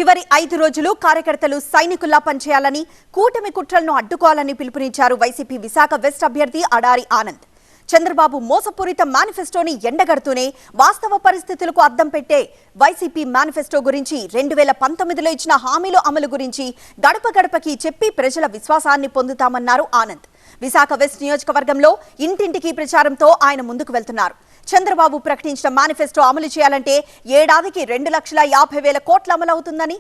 చివరి 5 రోజులు కార్యకర్తలు సైనికుల్లా పనిచేయాలని కూటమి కుట్రలను అడ్డుకోవాలని పిలుపునిచ్చారు వైసీపీ విశాఖ వెస్ట్ అభ్యర్థి అడారి ఆనంద్. చంద్రబాబు మోసపూరిత మేనిఫెస్టోని ఎండగడుతూనే వాస్తవ పరిస్థితులకు అద్దం పెట్టే వైసీపీ మేనిఫెస్టో గురించి 2019లో ఇచ్చిన హామీల అమలు గురించి గడప గడపకి చెప్పి ప్రజల విశ్వాసాన్ని పొందుతామన్నారు ఆనంద్. విశాఖ వెస్ట్ నియోజకవర్గంలో ఇంటింటికి ప్రచారంతో ఆయన ముందుకు వెళ్తున్నారు. చంద్రబాబు ప్రకటించిన మేనిఫెస్టో అమలు చేయాలంటే ఏడాదికి 2,50,000 కోట్ల అమలవుతుందని,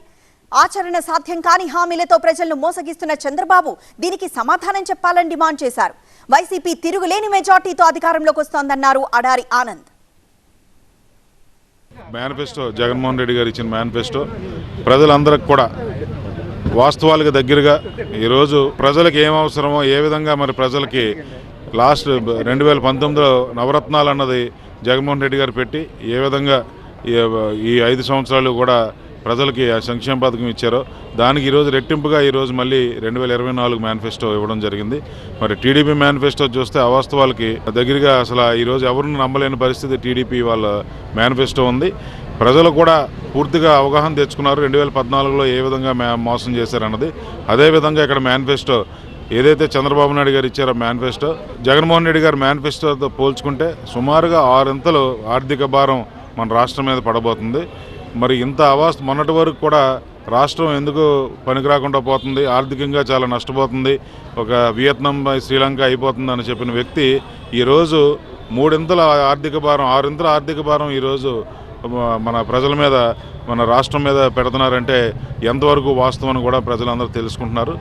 ఆచరణ సాధ్యం కాని హామీలతో ప్రజలను మోసగిస్తున్న చంద్రబాబు దీనికి సమాధానం చెప్పాలని డిమాండ్ చేశారు. వైసీపీ తిరుగులేని మెజార్టీతో అధికారంలోకి వస్తోందన్నారు అడారి ఆనంద్. మేనిఫెస్టో జగన్మోహన్ రెడ్డి గారు ఇచ్చిన మేనిఫెస్టో ప్రజలందరికీ కూడా వాస్తవాలకు దగ్గరగా ఈరోజు ప్రజలకు ఏం అవసరమో ఏ విధంగా మరి ప్రజలకి లాస్ట్ 2019లో నవరత్నాలు అన్నది జగన్మోహన్ రెడ్డి గారు పెట్టి ఏ విధంగా ఈ 5 సంవత్సరాలు కూడా ప్రజలకి సంక్షేమ పథకం ఇచ్చారో దానికి ఈరోజు రెట్టింపుగా ఈరోజు మళ్ళీ 2024 మేనిఫెస్టో ఇవ్వడం జరిగింది. మరి టీడీపీ మేనిఫెస్టో చూస్తే అవాస్తవాలకి దగ్గరగా అసలు ఈరోజు ఎవరిని నమ్మలేని పరిస్థితి టీడీపీ వాళ్ళ మేనిఫెస్టో ఉంది. ప్రజలు కూడా పూర్తిగా అవగాహన తెచ్చుకున్నారు 2014లో ఏ విధంగా మోసం చేశారన్నది. అదేవిధంగా ఇక్కడ మేనిఫెస్టో ఏదైతే చంద్రబాబు నాయుడు గారు ఇచ్చారో మేనిఫెస్టో జగన్మోహన్ రెడ్డి గారు మేనిఫెస్టోతో పోల్చుకుంటే సుమారుగా 6 ఇంతలు ఆర్థిక భారం మన రాష్ట్రం మీద పడబోతుంది. మరి ఇంత మొన్నటి వరకు కూడా రాష్ట్రం ఎందుకు పనికిరాకుండా పోతుంది, ఆర్థికంగా చాలా నష్టపోతుంది, ఒక వియత్నాం శ్రీలంక అయిపోతుంది అని చెప్పిన వ్యక్తి ఈరోజు 3 ఇంతల ఆర్థిక భారం 6 ఇంతల ఆర్థిక భారం ఈరోజు మన ప్రజల మీద మన రాష్ట్రం మీద పెడుతున్నారంటే ఎంతవరకు వాస్తవం కూడా ప్రజలందరూ తెలుసుకుంటున్నారు.